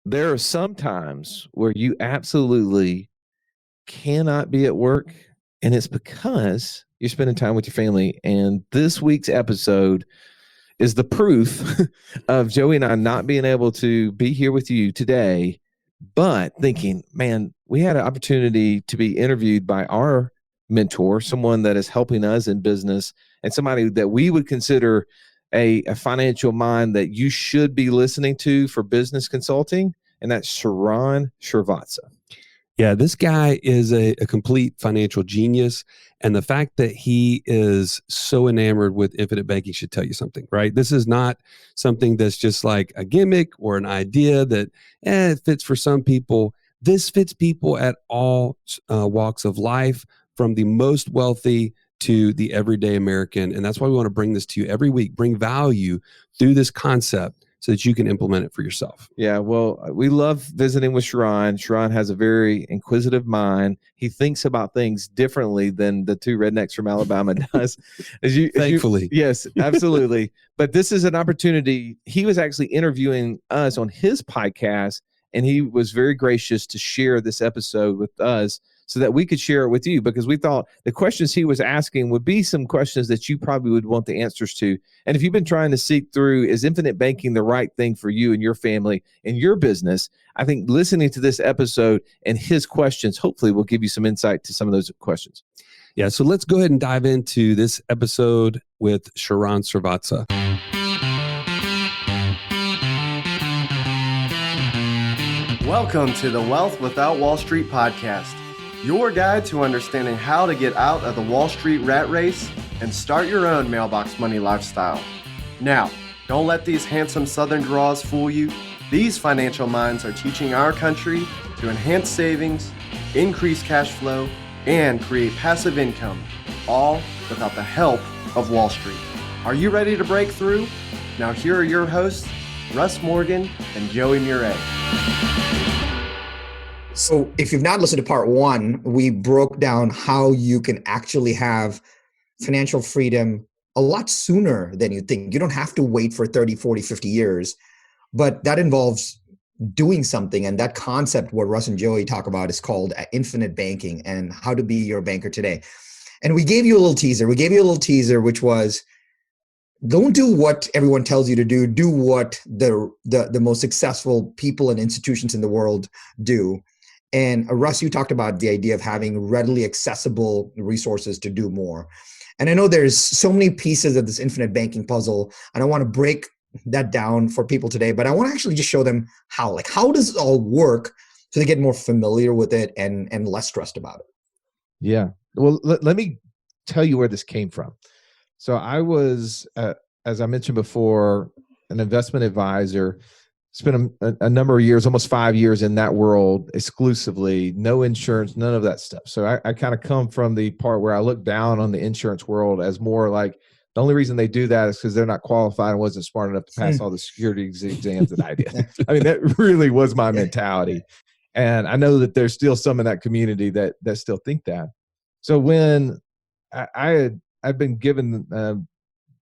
There are some times where you absolutely cannot be at work, and it's because you're spending time with your family. And this week's episode is the proof of Joey and I not being able to be here with you today, but thinking, man, we had an opportunity to be interviewed by our mentor, someone that is helping us in business, and somebody that we would consider a financial mind that you should be listening to for business consulting, and that's Sharran Srivatsaa. Yeah, this guy is a complete financial genius. And the fact that he is so enamored with infinite banking should tell you something, right? This is not something that's just like a gimmick or an idea that it fits for some people. This fits people at all walks of life, from the most wealthy to the everyday American. And that's why we want to bring this to you every week, bring value through this concept so that you can implement it for yourself. Yeah, well, we love visiting with Sharran. Sharran has a very inquisitive mind. He thinks about things differently than the two rednecks from Alabama does. Thankfully. Yes, absolutely. But this is an opportunity. He was actually interviewing us on his podcast, and he was very gracious to share this episode with us so that we could share it with you, because we thought the questions he was asking would be some questions that you probably would want the answers to. And if you've been trying to seek through, is infinite banking the right thing for you and your family and your business? I think listening to this episode and his questions hopefully will give you some insight to some of those questions. Yeah, so let's go ahead and dive into this episode with Sharran Srivatsaa. Welcome to the Wealth Without Wall Street podcast, your guide to understanding how to get out of the Wall Street rat race and start your own mailbox money lifestyle. Now, don't let these handsome Southern draws fool you. These financial minds are teaching our country to enhance savings, increase cash flow, and create passive income, all without the help of Wall Street. Are you ready to break through? Now here are your hosts, Russ Morgan and Joey Murray. So if you've not listened to part one, we broke down how you can actually have financial freedom a lot sooner than you think. You don't have to wait for 30, 40, 50 years, but that involves doing something. And that concept, what Russ and Joey talk about, is called infinite banking and how to be your banker today. And we gave you a little teaser. Which was, don't do what everyone tells you to do. Do what the most successful people and institutions in the world do. And Russ, you talked about the idea of having readily accessible resources to do more. And I know there's so many pieces of this infinite banking puzzle, and I want to break that down for people today, but I want to actually just show them how does it all work so they get more familiar with it and less stressed about it. Yeah. Well, let me tell you where this came from. So I was, as I mentioned before, an investment advisor. Spent a number of years, almost 5 years in that world exclusively, no insurance, none of that stuff. So I kind of come from the part where I look down on the insurance world as more like the only reason they do that is because they're not qualified and wasn't smart enough to pass all the security exams that I did. I mean, that really was my mentality. And I know that there's still some in that community that still think that. So when I'd been given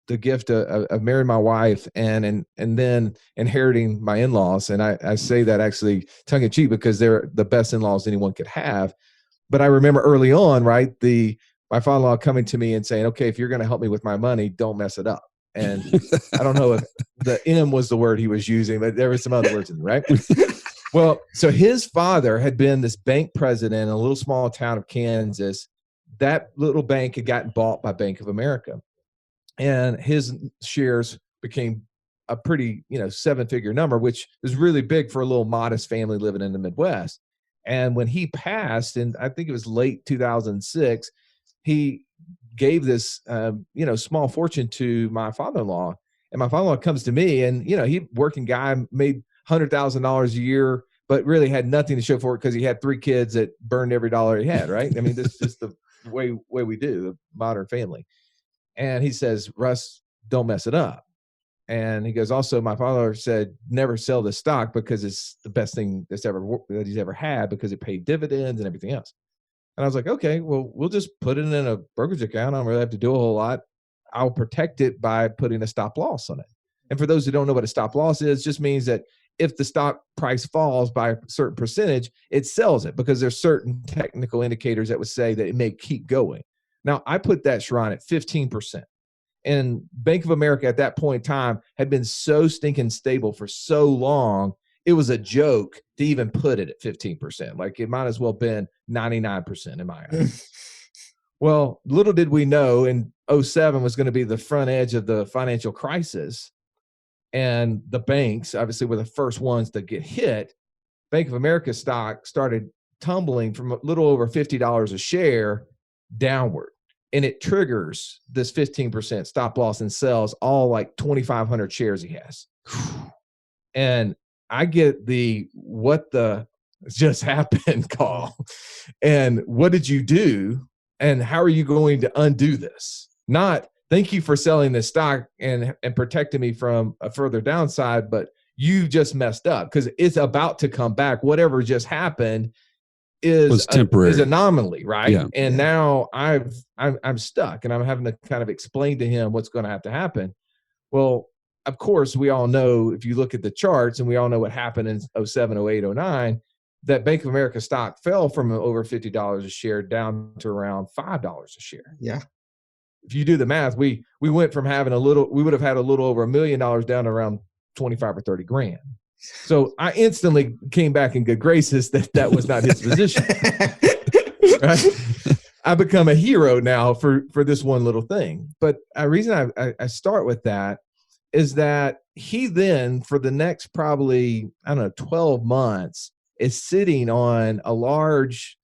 the gift of marrying my wife and then inheriting my in-laws. And I say that actually tongue in cheek because they're the best in-laws anyone could have. But I remember early on, right, my father-in-law coming to me and saying, okay, if you're going to help me with my money, don't mess it up. And I don't know if the M was the word he was using, but there were some other words in it, right? Well, so his father had been this bank president in a little small town of Kansas. That little bank had gotten bought by Bank of America. And his shares became a pretty, seven-figure number, which is really big for a little modest family living in the Midwest. And when he passed, and I think it was late 2006, he gave this, small fortune to my father-in-law. And my father-in-law comes to me, and he working guy, made $100,000 a year, but really had nothing to show for it because he had 3 kids that burned every dollar he had. Right? I mean, this is just the way we do the modern family. And he says, Russ, don't mess it up. And he goes, also, my father said, never sell this stock because it's the best thing that he's ever had because it paid dividends and everything else. And I was like, okay, well, we'll just put it in a brokerage account. I don't really have to do a whole lot. I'll protect it by putting a stop loss on it. And for those who don't know what a stop loss is, just means that if the stock price falls by a certain percentage, it sells it because there's certain technical indicators that would say that it may keep going. Now, I put that, Sharran, at 15%. And Bank of America at that point in time had been so stinking stable for so long, it was a joke to even put it at 15%. Like it might as well have been 99% in my eyes. Well, little did we know in 2007 was going to be the front edge of the financial crisis. And the banks obviously were the first ones to get hit. Bank of America stock started tumbling from a little over $50 a share downward. And it triggers this 15% stop loss and sells all like 2,500 shares he has. And I get the what the just happened call. And what did you do? And how are you going to undo this? Not thank you for selling this stock and protecting me from a further downside, but you just messed up because it's about to come back. Whatever just happened is temporary, is anomaly, right? Yeah. And now I'm stuck, and I'm having to kind of explain to him what's going to have to happen. Well, of course, we all know if you look at the charts, and we all know what happened in 07, 08, 09, that Bank of America stock fell from over $50 a share down to around $5 a share. Yeah. If you do the math, we went from having we would have had a little over $1 million down to around 25 or 30 grand. So I instantly came back in good graces that was not his position. Right? I become a hero now for this one little thing. But the reason I start with that is that he then, for the next probably, 12 months, is sitting on a large,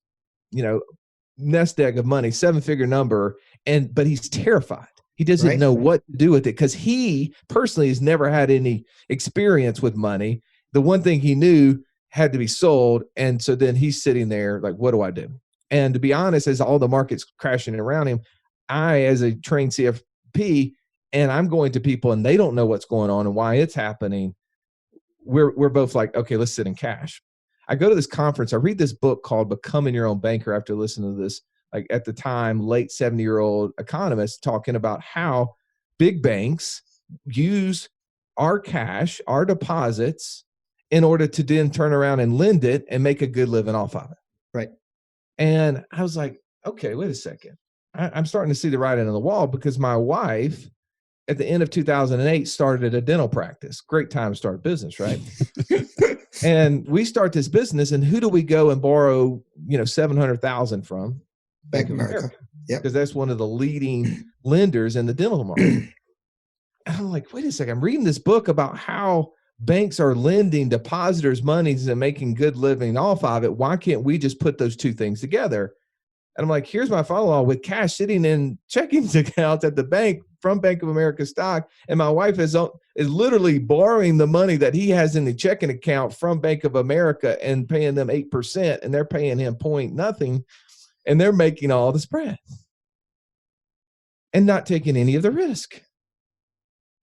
nest egg of money, 7-figure number, but he's terrified. He doesn't know what to do with it because he personally has never had any experience with money. The one thing he knew had to be sold. And so then he's sitting there like, what do I do? And to be honest, as all the market's crashing around him, I, as a trained CFP, and I'm going to people and they don't know what's going on and why it's happening. We're both like, okay, let's sit in cash. I go to this conference. I read this book called Becoming Your Own Banker after listening to this, like at the time, late 70-year-old economist talking about how big banks use our cash, our deposits, in order to then turn around and lend it and make a good living off of it. Right. And I was like, okay, wait a second. I'm starting to see the writing on the wall because my wife, at the end of 2008, started a dental practice. Great time to start a business, right? And we start this business, and who do we go and borrow, $700,000 from? Bank of America. Yeah, because that's one of the leading lenders in the dental market. And I'm like, wait a second. I'm reading this book about how banks are lending depositors monies and making good living off of it. Why can't we just put those two things together? And I'm like, here's my follow-on with cash sitting in checking accounts at the bank from Bank of America stock. And my wife is literally borrowing the money that he has in the checking account from Bank of America and paying them 8%, and they're paying him nothing, and they're making all the spread and not taking any of the risk.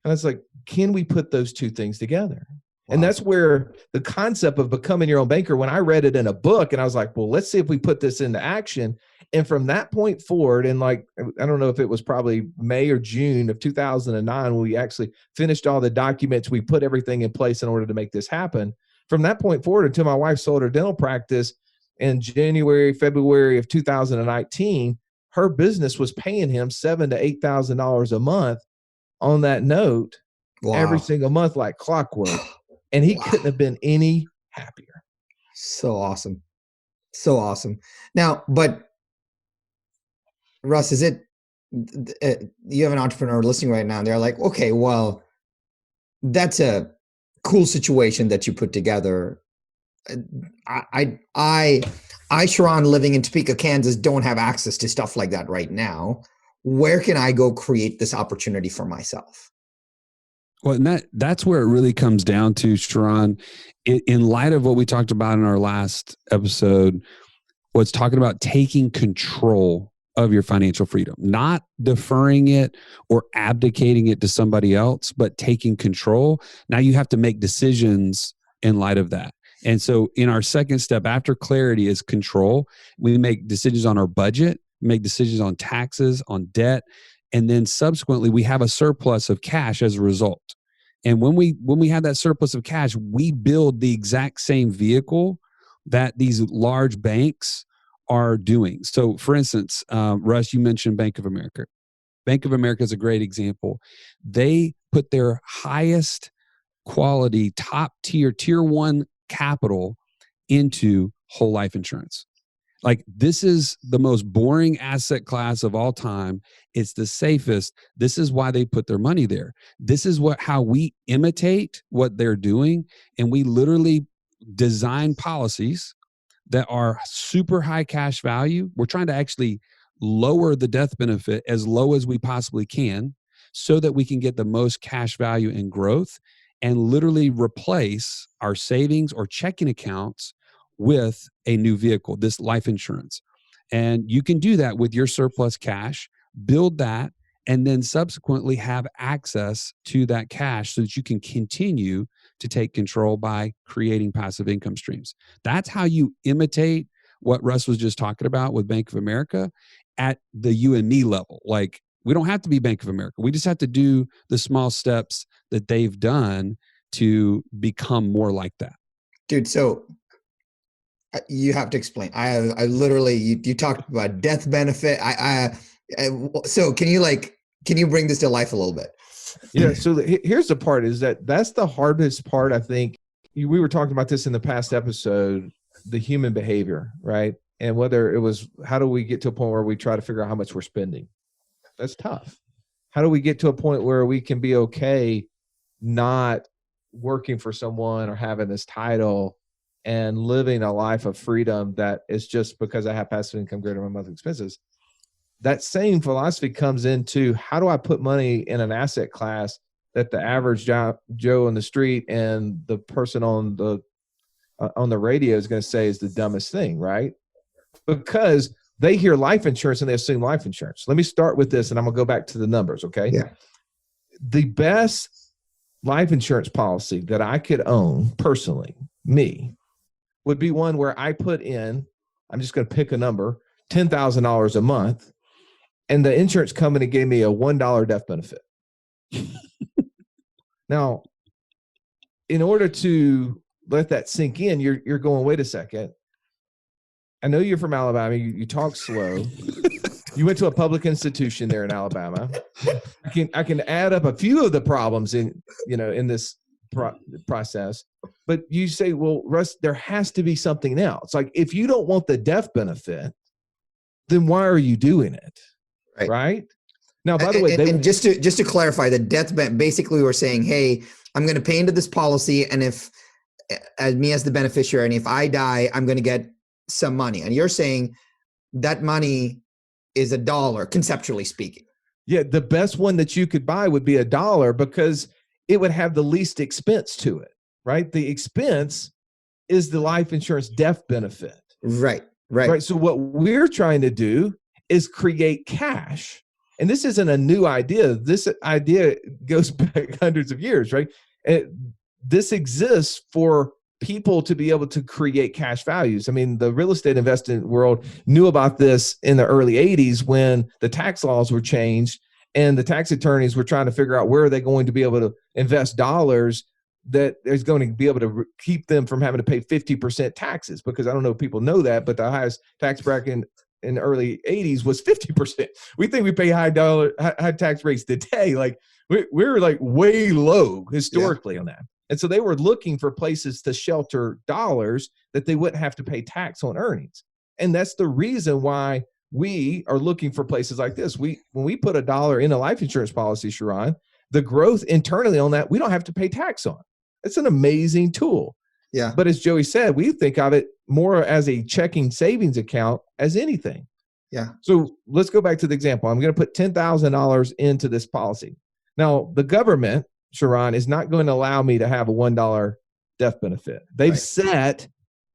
And it's like, can we put those two things together? Wow. And that's where the concept of becoming your own banker, when I read it in a book and I was like, well, let's see if we put this into action. And from that point forward, and like, I don't know if it was probably May or June of 2009, when we actually finished all the documents, we put everything in place in order to make this happen. From that point forward until my wife sold her dental practice in January, February of 2019, her business was paying him $7,000 to $8,000 a month on that note. Wow. Every single month, like clockwork. And he couldn't have been any happier. So awesome. So awesome. Now, but Russ, is it, you have an entrepreneur listening right now and they're like, okay, well, that's a cool situation that you put together. I, Sharran, living in Topeka, Kansas, don't have access to stuff like that right now. Where can I go create this opportunity for myself? Well, and that's where it really comes down to, Sharran, in light of what we talked about in our last episode, was talking about taking control of your financial freedom, not deferring it or abdicating it to somebody else, but taking control. Now you have to make decisions in light of that. And so in our second step after clarity is control. We make decisions on our budget, make decisions on taxes, on debt, and then subsequently we have a surplus of cash as a result. And when we have that surplus of cash, we build the exact same vehicle that these large banks are doing. So for instance, Russ, you mentioned Bank of America. Bank of America is a great example. They put their highest quality, top tier, tier one capital into whole life insurance. Like, this is the most boring asset class of all time. It's the safest. This is why they put their money there. This is how we imitate what they're doing. And we literally design policies that are super high cash value. We're trying to actually lower the death benefit as low as we possibly can so that we can get the most cash value and growth, and literally replace our savings or checking accounts with a new vehicle, this life insurance. And you can do that with your surplus cash, build that, and then subsequently have access to that cash so that you can continue to take control by creating passive income streams. That's how you imitate what Russ was just talking about with Bank of America at the you and me level. Like, we don't have to be Bank of America. We just have to do the small steps that they've done to become more like that. Dude, so you have to explain. I literally, you talked about death benefit. So can you bring this to life a little bit? Yeah. So here's the part, is that's the hardest part. I think we were talking about this in the past episode, the human behavior, right? And whether it was, how do we get to a point where we try to figure out how much we're spending? That's tough. How do we get to a point where we can be okay not working for someone or having this title and living a life of freedom that is just because I have passive income greater than my monthly expenses? That same philosophy comes into, how do I put money in an asset class that the average Joe on the street and the person on the radio is going to say is the dumbest thing, right? Because they hear life insurance and they assume life insurance. Let me start with this, and I'm going to go back to the numbers, okay? Yeah. The best life insurance policy that I could own personally, me, would be one where I put in, I'm just going to pick a number, $10,000 a month, and the insurance company gave me a $1 death benefit. Now, in order to let that sink in, you're going, wait a second. I know you're from Alabama. You talk slow. You went to a public institution there in Alabama. I can add up a few of the problems in this process, but you say, well, Russ, there has to be something else. Like, if you don't want the death benefit, then why are you doing it? Right? Now, by the way, and just to clarify, the death benefit, basically we're saying, hey, I'm going to pay into this policy, and if as the beneficiary, and if I die, I'm going to get some money. And you're saying that money is $1, conceptually speaking. Yeah, the best one that you could buy would be $1 because it would have the least expense to it, right? The expense is the life insurance death benefit. Right. So what we're trying to do is create cash. And this isn't a new idea. This idea goes back hundreds of years, right? This exists for people to be able to create cash values. I mean, the real estate investing world knew about this in the early 80s when the tax laws were changed and the tax attorneys were trying to figure out where are they going to be able to invest dollars that is going to be able to keep them from having to pay 50% taxes. Because I don't know if people know that, but the highest tax bracket in the early 80s was 50%. We think we pay high tax rates today. Like we're like way low historically on that. And so they were looking for places to shelter dollars that they wouldn't have to pay tax on earnings. And that's the reason why we are looking for places like this. When we put $1 in a life insurance policy, Sharran, the growth internally on that, we don't have to pay tax on. It's an amazing tool. Yeah. But as Joey said, we think of it more as a checking savings account as anything. Yeah. So let's go back to the example. I'm going to put $10,000 into this policy. Now, the government, Sharran, is not going to allow me to have a $1 death benefit. They've set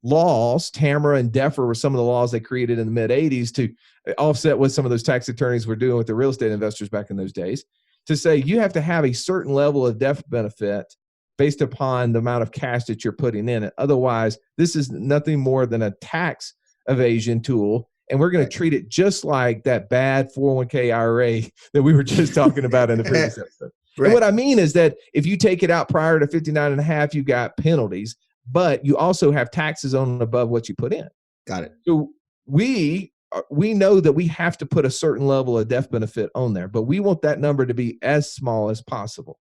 laws, TAMRA and DEFRA were some of the laws they created in the mid 80s to offset what some of those tax attorneys were doing with the real estate investors back in those days, to say you have to have a certain level of death benefit based upon the amount of cash that you're putting in it. Otherwise, this is nothing more than a tax evasion tool. And we're going to treat it just like that bad 401k IRA that we were just talking about in the previous episode. And what I mean is that if you take it out prior to 59 and a half, you've got penalties, but you also have taxes on and above what you put in. Got it. So we know that we have to put a certain level of death benefit on there, but we want that number to be as small as possible,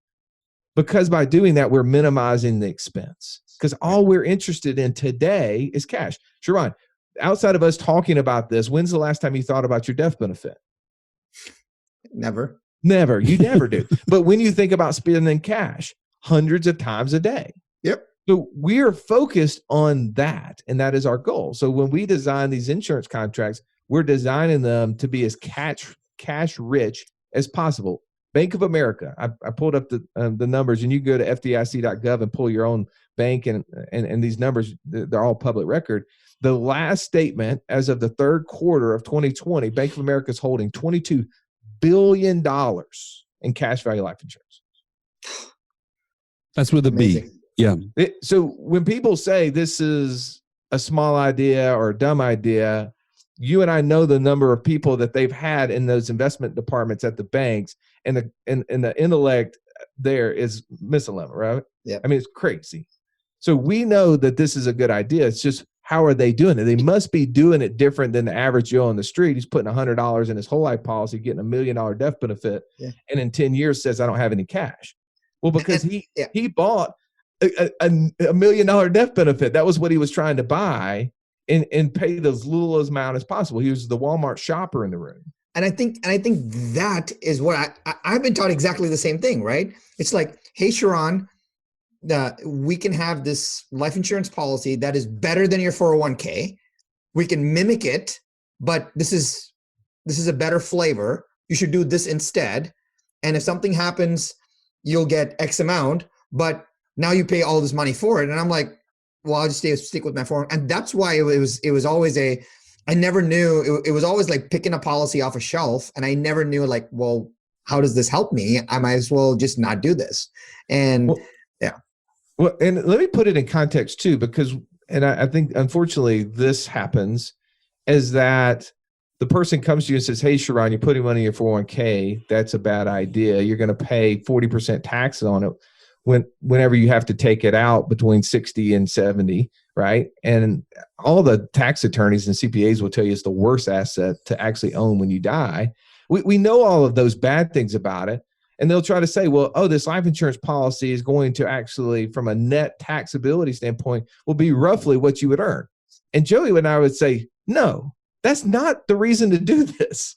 because by doing that, we're minimizing the expense, because all we're interested in today is cash. Sharran, outside of us talking about this, when's the last time you thought about your death benefit? Never. Never. You never do. But when you think about spending cash, hundreds of times a day. Yep. So we're focused on that, and that is our goal. So when we design these insurance contracts, we're designing them to be as cash rich as possible. Bank of America, I pulled up the numbers, and you go to FDIC.gov and pull your own bank, and these numbers, they're all public record. The last statement as of the third quarter of 2020, Bank of America is holding $22 billion in cash value life insurance. That's with a B. Amazing. Yeah. So when people say this is a small idea or a dumb idea, you and I know the number of people that they've had in those investment departments at the banks, and the intellect there is missing level, right? Yeah. I mean, it's crazy. So we know that this is a good idea. It's just, how are they doing it? They must be doing it different than the average Joe on the street. He's putting $100 in his whole life policy, getting $1 million death benefit, and in 10 years says, I don't have any cash. Well, because he bought a $1 million death benefit. That was what he was trying to buy, and pay as little amount as possible. He was the Walmart shopper in the room. And I think that is what I've been taught exactly the same thing, right? It's like, hey, Sharran, we can have this life insurance policy that is better than your 401k. We can mimic it, but this is a better flavor. You should do this instead. And if something happens, you'll get X amount, but now you pay all this money for it. And I'm like, well, I'll just stick with my 401k. And that's why it was always I never knew, it was always like picking a policy off a shelf. And I never knew, like, well, how does this help me? I might as well just not do this. And Well, and let me put it in context too, because, and I think unfortunately this happens, is that the person comes to you and says, hey, Sharran, you're putting money in your 401k. That's a bad idea. You're going to pay 40% tax on it whenever you have to take it out between 60 and 70, right? And all the tax attorneys and CPAs will tell you it's the worst asset to actually own when you die. We know all of those bad things about it. And they'll try to say, well, oh, this life insurance policy is going to actually, from a net taxability standpoint, will be roughly what you would earn. And Joey and I would say, no, that's not the reason to do this.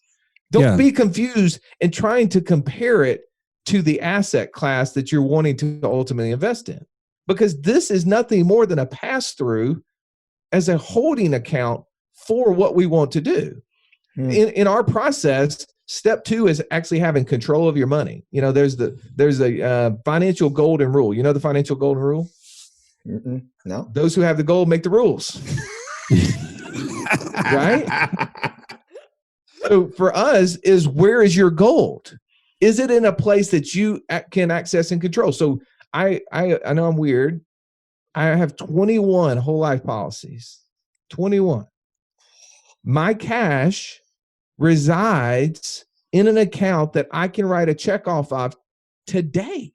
Don't be confused in trying to compare it to the asset class that you're wanting to ultimately invest in, because this is nothing more than a pass-through as a holding account for what we want to do. In our process, step 2 is actually having control of your money. You know, there's a financial golden rule. You know the financial golden rule? No. Those who have the gold make the rules. Right? So for us, is where is your gold? Is it in a place that you can access and control? So I know I'm weird. I have 21 whole life policies. 21. My cash resides in an account that I can write a check off of today.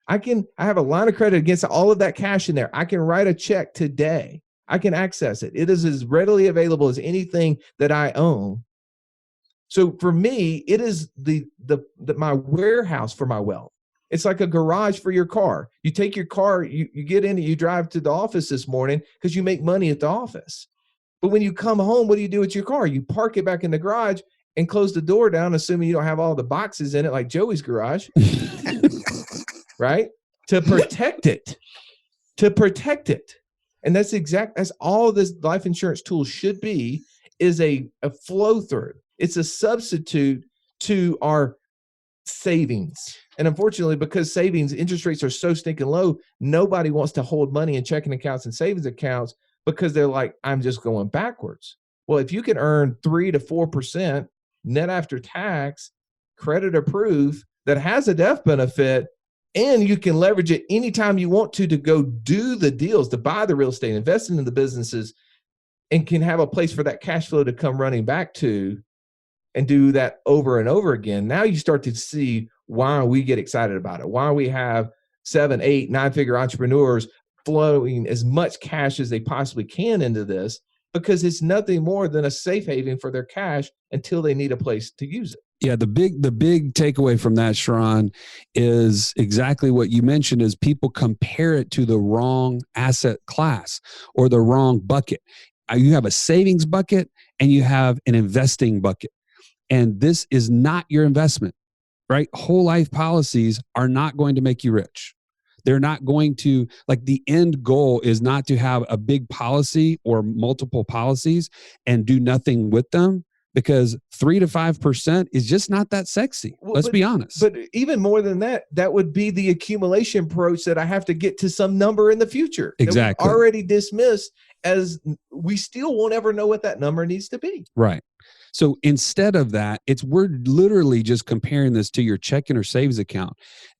I have a line of credit against all of that cash in there. I can write a check today. I can access it. It is as readily available as anything that I own. So for me, it is my warehouse for my wealth. It's like a garage for your car. You take your car, you get in it, you drive to the office this morning because you make money at the office. But when you come home, what do you do with your car? You park it back in the garage and close the door down, assuming you don't have all the boxes in it like Joey's garage, right? To protect it. And that's all this life insurance tool should be, is a flow through. It's a substitute to our savings. And unfortunately, because savings interest rates are so stinking low, nobody wants to hold money in checking accounts and savings accounts because they're like, I'm just going backwards. Well, if you can earn 3 to 4% net after tax, credit approved, that has a death benefit, and you can leverage it anytime you want to go do the deals, to buy the real estate, invest in the businesses, and can have a place for that cash flow to come running back to, and do that over and over again. Now you start to see why we get excited about it, why we have 7, 8, 9-figure entrepreneurs flowing as much cash as they possibly can into this, because it's nothing more than a safe haven for their cash until they need a place to use it. Yeah, the big takeaway from that, Sharran, is exactly what you mentioned, is people compare it to the wrong asset class or the wrong bucket. You have a savings bucket and you have an investing bucket. And this is not your investment, right? Whole life policies are not going to make you rich. They're not going to, like, the end goal is not to have a big policy or multiple policies and do nothing with them, because 3 to 5% is just not that sexy. Let's be honest. But even more than that, that would be the accumulation approach that I have to get to some number in the future. Exactly. Already dismissed, as we still won't ever know what that number needs to be. Right. So instead of that, we're literally just comparing this to your checking or savings account.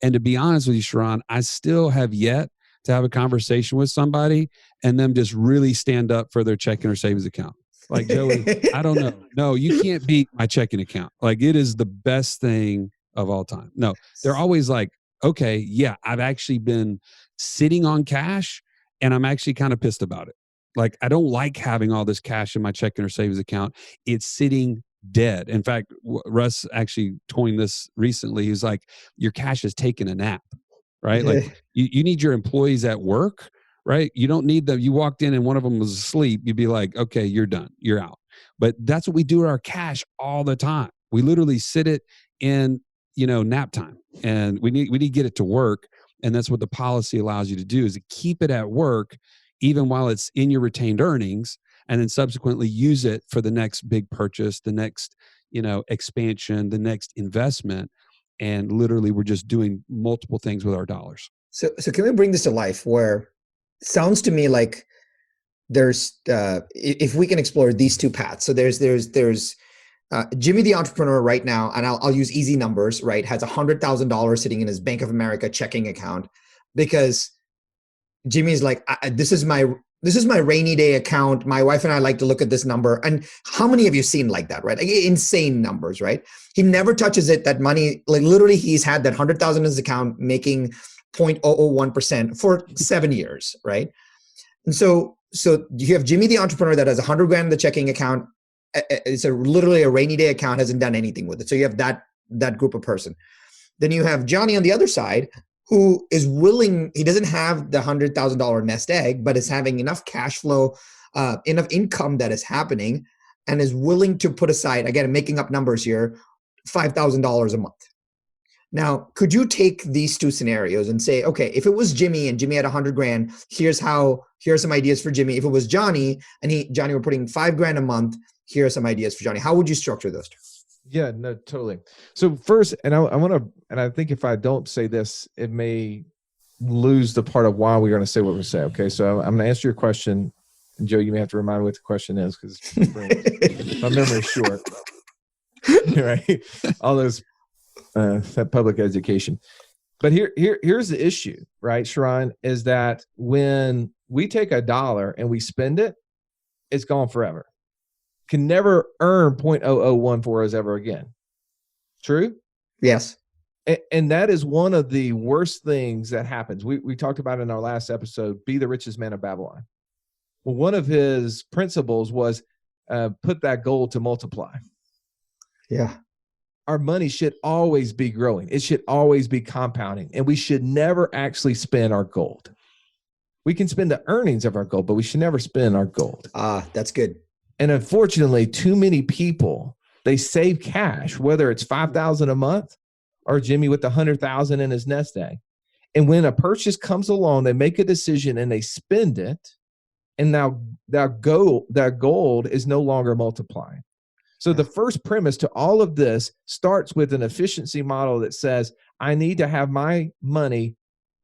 And to be honest with you, Sharran, I still have yet to have a conversation with somebody and them just really stand up for their checking or savings account. Like, Joey, I don't know. No, you can't beat my checking account. Like, it is the best thing of all time. No, they're always like, okay, yeah, I've actually been sitting on cash and I'm actually kind of pissed about it. Like, I don't like having all this cash in my checking or savings account. It's sitting dead. In fact, Russ actually coined this recently. He's like, your cash is taking a nap, right? Like, you need your employees at work, right? You don't need them. You walked in and one of them was asleep. You'd be like, okay, you're done. You're out. But that's what we do with our cash all the time. We literally sit it in, nap time, and we need to get it to work. And that's what the policy allows you to do, is to keep it at work, even while it's in your retained earnings, and then subsequently use it for the next big purchase, the next, expansion, the next investment. And literally we're just doing multiple things with our dollars. So can we bring this to life, where it sounds to me like there's, if we can explore these two paths. So there's Jimmy, the entrepreneur right now, and I'll use easy numbers, right? Has $100,000 sitting in his Bank of America checking account, because Jimmy's like, this is my rainy day account. My wife and I like to look at this number. And how many of you seen like that, right? Like, insane numbers, right? He never touches it. That money, like, literally he's had that 100,000 in his account making 0.001% for 7 years, right? And so you have Jimmy, the entrepreneur, that has 100 grand in the checking account. It's literally a rainy day account, hasn't done anything with it. So you have that group of person. Then you have Johnny on the other side, who is willing, he doesn't have the $100,000 nest egg, but is having enough cash flow, enough income that is happening, and is willing to put aside, again, I'm making up numbers here, $5,000 a month. Now, could you take these two scenarios and say, okay, if it was Jimmy and Jimmy had 100 grand, here are some ideas for Jimmy. If it was Johnny and Johnny were putting 5 grand a month, here are some ideas for Johnny. How would you structure those two? Yeah, no, totally. So first, and I think if I don't say this, it may lose the part of why we're going to say what we say. Okay. So I'm going to answer your question, and Joe, you may have to remind me what the question is, because my memory is short. Right. All those public education. But here's the issue, right, Sharran, is that when we take $1 and we spend it, it's gone forever. Can never earn 0.0014 for us ever again. True? Yes. And that is one of the worst things that happens. We talked about in our last episode, Be the Richest Man of Babylon. Well, one of his principles was put that goal to multiply. Yeah. Our money should always be growing. It should always be compounding. And we should never actually spend our gold. We can spend the earnings of our gold, but we should never spend our gold. That's good. And unfortunately, too many people, they save cash, whether it's $5,000 a month or Jimmy with the 100,000 in his nest egg. And when a purchase comes along, they make a decision and they spend it. And now that gold is no longer multiplying. So the first premise to all of this starts with an efficiency model that says, I need to have my money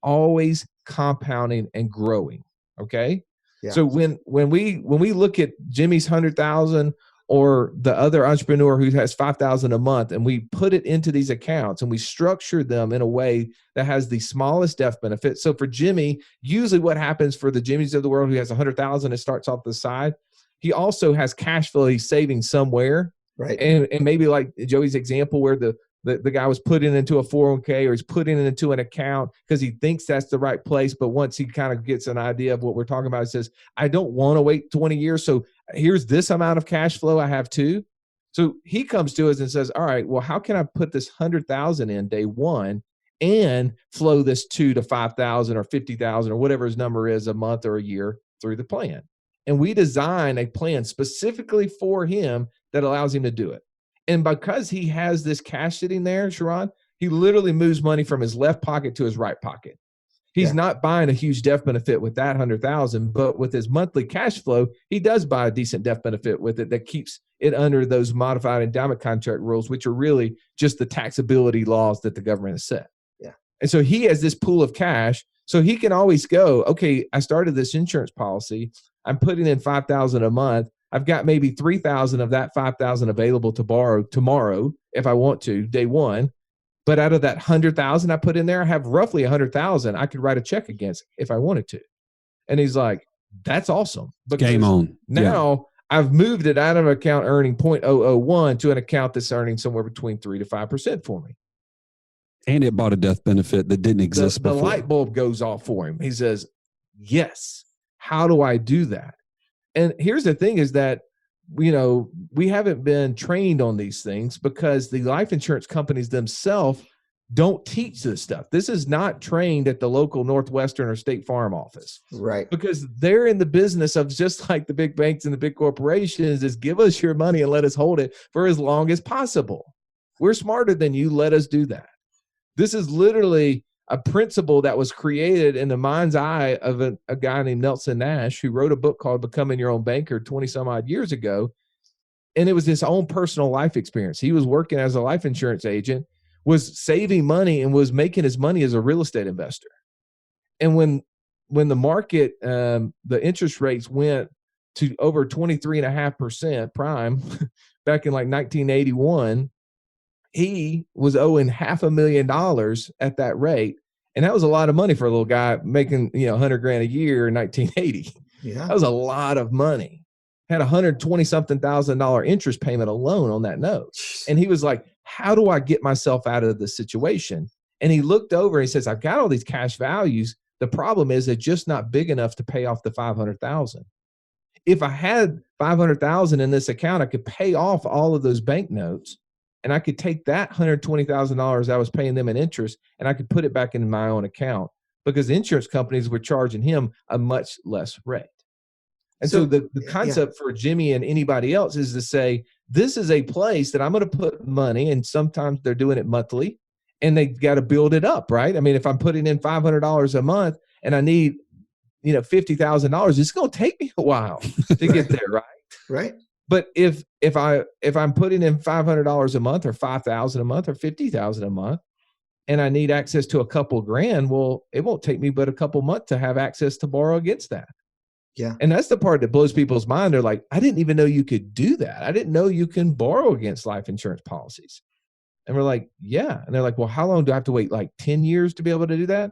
always compounding and growing. Okay. Yeah. So when we look at Jimmy's 100,000 or the other entrepreneur who has 5,000 a month, and we put it into these accounts and we structure them in a way that has the smallest death benefit. So for Jimmy, usually what happens for the Jimmys of the world who has 100,000 and starts off the side, he also has cash flow he's saving somewhere. Right. And maybe like Joey's example where the the guy was putting it into a 401k, or he's putting it into an account because he thinks that's the right place. But once he kind of gets an idea of what we're talking about, he says, I don't want to wait 20 years. So here's this amount of cash flow I have too. So he comes to us and says, all right, well, how can I put this 100,000 in day one and flow this 2 to 5,000 or 50,000 or whatever his number is a month or a year through the plan? And we design a plan specifically for him that allows him to do it. And because he has this cash sitting there, Sharran, he literally moves money from his left pocket to his right pocket. He's not buying a huge death benefit with that 100,000, but with his monthly cash flow, he does buy a decent death benefit with it that keeps it under those modified endowment contract rules, which are really just the taxability laws that the government has set. Yeah. And so he has this pool of cash, so he can always go, okay, I started this insurance policy. I'm putting in 5,000 a month. I've got maybe 3,000 of that 5,000 available to borrow tomorrow if I want to, day one. But out of that 100,000 I put in there, I have roughly 100,000 I could write a check against if I wanted to. And he's like, that's awesome. Game on. Now I've moved it out of an account earning 0.001 to an account that's earning somewhere between 3 to 5% for me. And it bought a death benefit that didn't exist before. The light bulb goes off for him. He says, yes, how do I do that? And here's the thing is that, we haven't been trained on these things because the life insurance companies themselves don't teach this stuff. This is not trained at the local Northwestern or State Farm office. Right. Because they're in the business of, just like the big banks and the big corporations, is give us your money and let us hold it for as long as possible. We're smarter than you. Let us do that. This is literally a principle that was created in the mind's eye of a guy named Nelson Nash, who wrote a book called Becoming Your Own Banker 20 some odd years ago. And it was his own personal life experience. He was working as a life insurance agent, was saving money, and was making his money as a real estate investor. And when the market, the interest rates went to over 23.5% prime back in like 1981, he was owing $500,000 at that rate. And that was a lot of money for a little guy making, $100,000 a year in 1980. Yeah. That was a lot of money. Had $120-something thousand interest payment alone on that note. And he was like, how do I get myself out of this situation? And he looked over and he says, I've got all these cash values. The problem is they're just not big enough to pay off the 500,000. If I had 500,000 in this account, I could pay off all of those bank notes. And I could take that $120,000 I was paying them in interest, and I could put it back into my own account because the insurance companies were charging him a much less rate. And so the concept for Jimmy and anybody else is to say, this is a place that I'm going to put money, and sometimes they're doing it monthly, and they've got to build it up, right? I mean, if I'm putting in $500 a month and I need, $50,000, it's going to take me a while to get there, right? Right. But if I'm putting in $500 a month or $5,000 a month or $50,000 a month, and I need access to a couple grand, well, it won't take me but a couple months to have access to borrow against that. Yeah. And that's the part that blows people's mind. They're like, I didn't even know you could do that. I didn't know you can borrow against life insurance policies. And we're like, yeah. And they're like, well, how long do I have to wait? Like 10 years to be able to do that?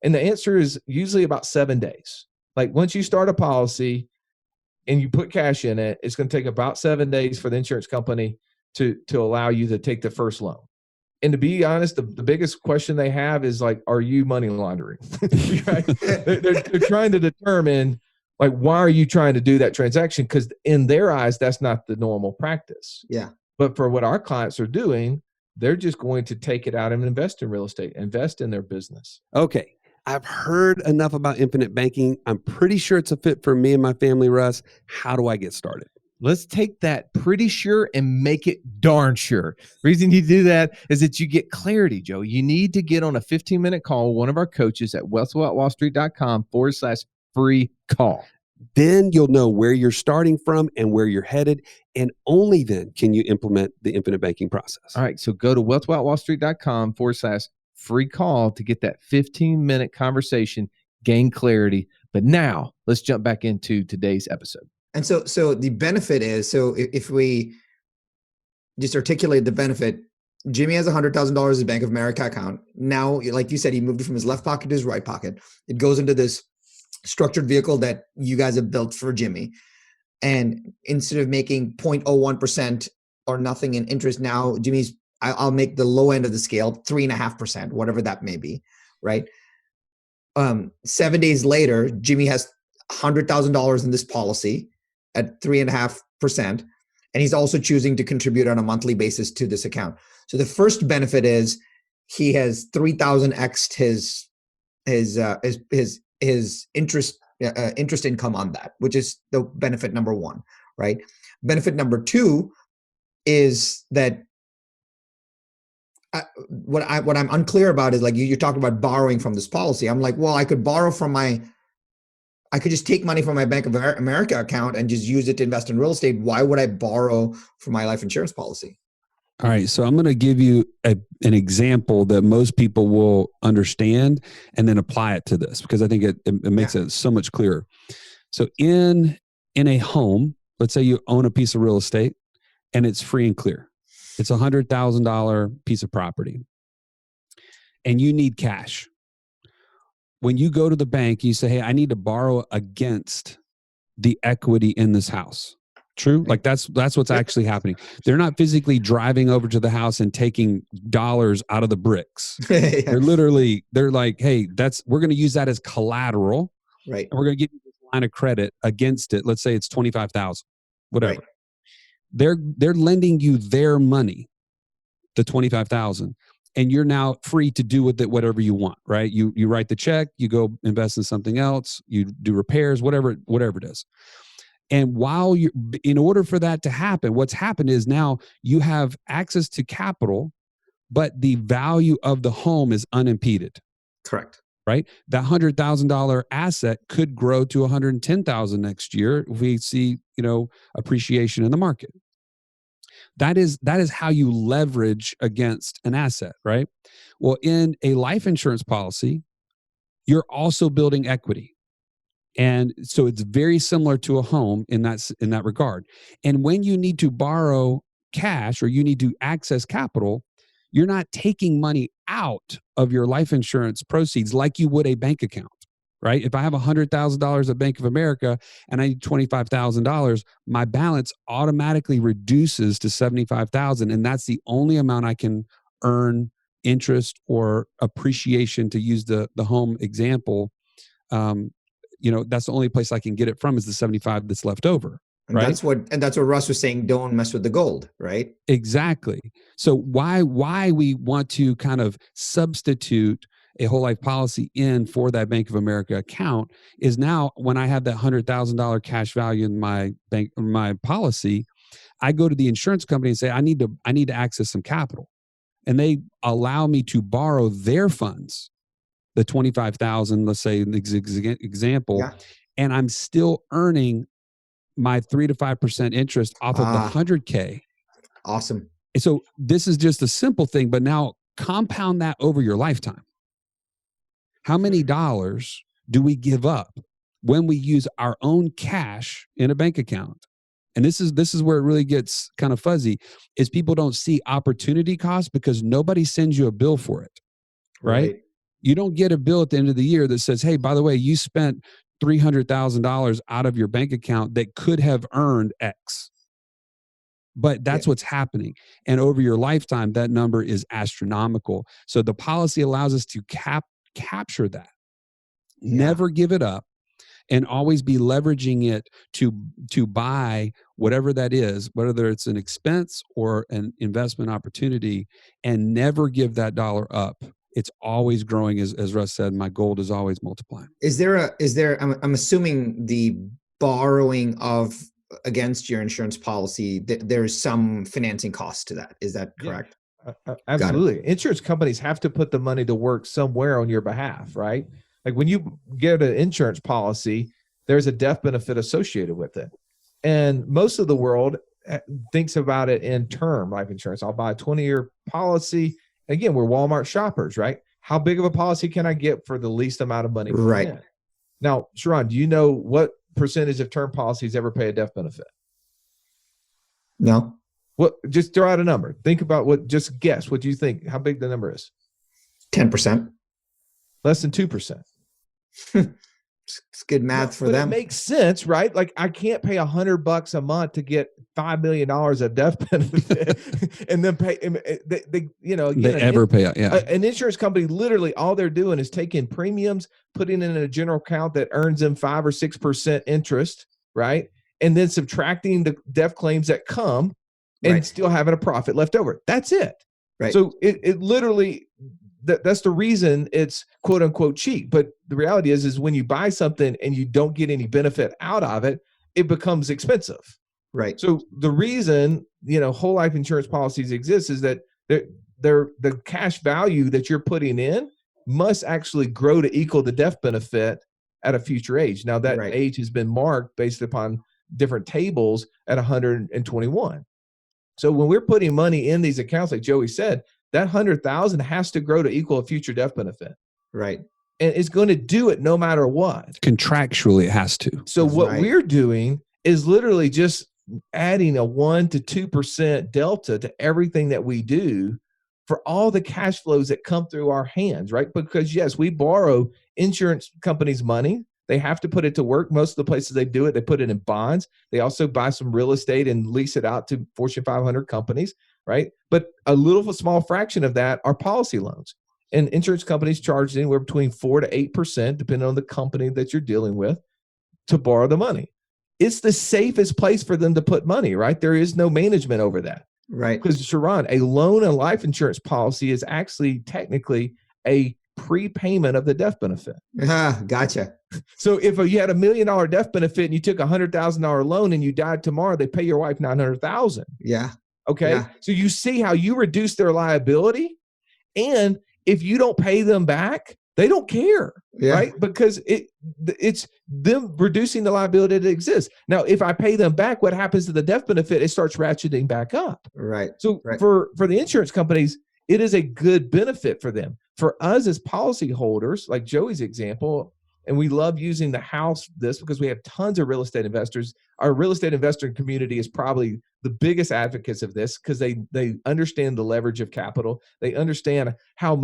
And the answer is usually about 7 days. Like once you start a policy and you put cash in it, it's going to take about 7 days for the insurance company to allow you to take the first loan. And to be honest, the biggest question they have is like, are you money laundering? Right? They're trying to determine, like, why are you trying to do that transaction? Because in their eyes, that's not the normal practice. Yeah. But for what our clients are doing, they're just going to take it out and invest in real estate, invest in their business. Okay. I've heard enough about infinite banking. I'm pretty sure it's a fit for me and my family, Russ. How do I get started? Let's take that pretty sure and make it darn sure. Reason you do that is that you get clarity, Joe. You need to get on a 15-minute call with one of our coaches at wealthwithoutwallstreet.com/free call. Then you'll know where you're starting from and where you're headed. And only then can you implement the infinite banking process. All right. So go to wealthwithoutwallstreet.com/free call to get that 15-minute conversation, gain clarity. But now let's jump back into today's episode. And so the benefit is, so if we just articulate the benefit, Jimmy has $100,000 in his Bank of America account. Now, like you said, he moved it from his left pocket to his right pocket. It goes into this structured vehicle that you guys have built for Jimmy. And instead of making 0.01% or nothing in interest, now Jimmy's I'll make the low end of the scale 3.5%, whatever that may be, right? 7 days later, Jimmy has $100,000 in this policy at 3.5%, and he's also choosing to contribute on a monthly basis to this account. So the first benefit is he has 3,000x'd his interest income on that, which is the benefit number one, right? Benefit number two is that what I'm unclear about is, like, you're talking about borrowing from this policy. I'm like, well, I could just take money from my Bank of America account and just use it to invest in real estate. Why would I borrow for my life insurance policy? All right. So I'm going to give you an example that most people will understand and then apply it to this, because I think it makes it so much clearer. So in a home, let's say you own a piece of real estate and it's free and clear. It's $100,000 piece of property and you need cash. When you go to the bank, you say, hey, I need to borrow against the equity in this house. True? Like that's what's actually happening. They're not physically driving over to the house and taking dollars out of the bricks. They're like, hey, we're going to use that as collateral. Right. And we're going to give you this line of credit against it. Let's say it's $25,000, whatever. Right. They're lending you their money, the $25,000, and you're now free to do with it whatever you want, right? You write the check, you go invest in something else, you do repairs, whatever it is. And in order for that to happen, what's happened is now you have access to capital, but the value of the home is unimpeded. Correct. Right? That $100,000 asset could grow to $110,000 next year if we see, appreciation in the market. That is how you leverage against an asset, right? Well, in a life insurance policy, you're also building equity. And so it's very similar to a home in that regard. And when you need to borrow cash or you need to access capital, you're not taking money out of your life insurance proceeds like you would a bank account, right? If I have $100,000 at Bank of America and I need $25,000, my balance automatically reduces to $75,000, and that's the only amount I can earn interest or appreciation, to use the home example. That's the only place I can get it from is the 75 that's left over. And right? That's what Russ was saying. Don't mess with the gold, right? Exactly. So why we want to kind of substitute a whole life policy in for that Bank of America account is, now when I have that $100,000 cash value in my policy, I go to the insurance company and say, I need to access some capital, and they allow me to borrow their funds, the $25,000, let's say an example, and I'm still earning my 3 to 5% interest off of the $100K. Awesome. So this is just a simple thing, but now compound that over your lifetime. How many dollars do we give up when we use our own cash in a bank account? And this is where it really gets kind of fuzzy, is people don't see opportunity cost because nobody sends you a bill for it, right? You don't get a bill at the end of the year that says, hey, by the way, you spent $300,000 out of your bank account that could have earned X. But that's what's happening. And over your lifetime, that number is astronomical. So the policy allows us to capture that, never give it up, and always be leveraging it to buy whatever that is, whether it's an expense or an investment opportunity, and never give that dollar up. It's always growing. As Russ said, my gold is always multiplying. I'm assuming the borrowing against your insurance policy, there's some financing cost to that. Is that correct? Absolutely. Insurance companies have to put the money to work somewhere on your behalf, right? Like when you get an insurance policy, there's a death benefit associated with it. And most of the world thinks about it in term life insurance. I'll buy a 20-year policy. Again, we're Walmart shoppers, right? How big of a policy can I get for the least amount of money? Right. Now, Sharran, do you know what percentage of term policies ever pay a death benefit? No. What? Just throw out a number. Think about just guess. What do you think? How big the number is? 10%. Less than 2%. It's good math for them. It makes sense, right? Like I can't pay $100 a month to get $5 million of death benefit and then pay, they They ever pay out. Yeah. An insurance company, literally all they're doing is taking premiums, putting it in a general account that earns them 5 or 6% interest, right? And then subtracting the death claims that come and still having a profit left over. That's it. Right. So it literally, that's the reason it's quote unquote cheap. But the reality is when you buy something and you don't get any benefit out of it, it becomes expensive. Right. So the reason, whole life insurance policies exist is that the cash value that you're putting in must actually grow to equal the death benefit at a future age. Now that age has been marked based upon different tables at 121. So when we're putting money in these accounts, like Joey said, that 100,000 has to grow to equal a future death benefit. Right. And it's going to do it no matter what. Contractually, it has to. So what we're doing is literally just adding a 1 to 2% delta to everything that we do for all the cash flows that come through our hands, right? Because yes, we borrow insurance companies' money. They have to put it to work. Most of the places they do it, they put it in bonds. They also buy some real estate and lease it out to Fortune 500 companies, right? But a small fraction of that are policy loans. And insurance companies charge anywhere between 4 to 8%, depending on the company that you're dealing with, to borrow the money. It's the safest place for them to put money, right? There is no management over that. Right. Because Sharran, a loan and life insurance policy is actually technically a prepayment of the death benefit. Gotcha. So if you had $1 million death benefit and you took a $100,000 loan and you died tomorrow, they pay your wife $900,000. Yeah. Okay. Yeah. So you see how you reduce their liability, and if you don't pay them back, they don't care, right? Because it's them reducing the liability that exists. Now, if I pay them back, what happens to the death benefit? It starts ratcheting back up. Right. So for the insurance companies, it is a good benefit for them. For us as policyholders, like Joey's example, and we love using the house because we have tons of real estate investors. Our real estate investor community is probably the biggest advocates of this because they understand the leverage of capital. They understand how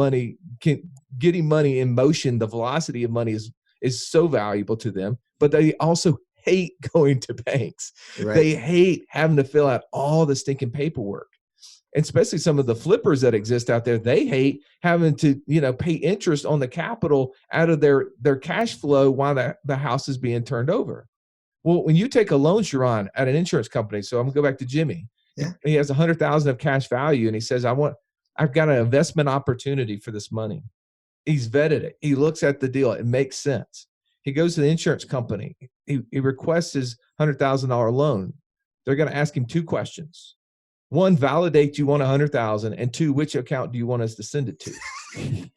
getting money in motion, the velocity of money is so valuable to them, but they also hate going to banks. Right. They hate having to fill out all the stinking paperwork. And especially some of the flippers that exist out there, they hate having to, pay interest on the capital out of their cash flow while the house is being turned over. Well, when you take a loan, Sharran, at an insurance company, so I'm gonna go back to Jimmy. Yeah. He has $100,000 of cash value, and he says, I've got an investment opportunity for this money. He's vetted it. He looks at the deal. It makes sense. He goes to the insurance company. He requests his $100,000 loan. They're going to ask him 2 questions. 1, validate you want 100,000, and 2, which account do you want us to send it to?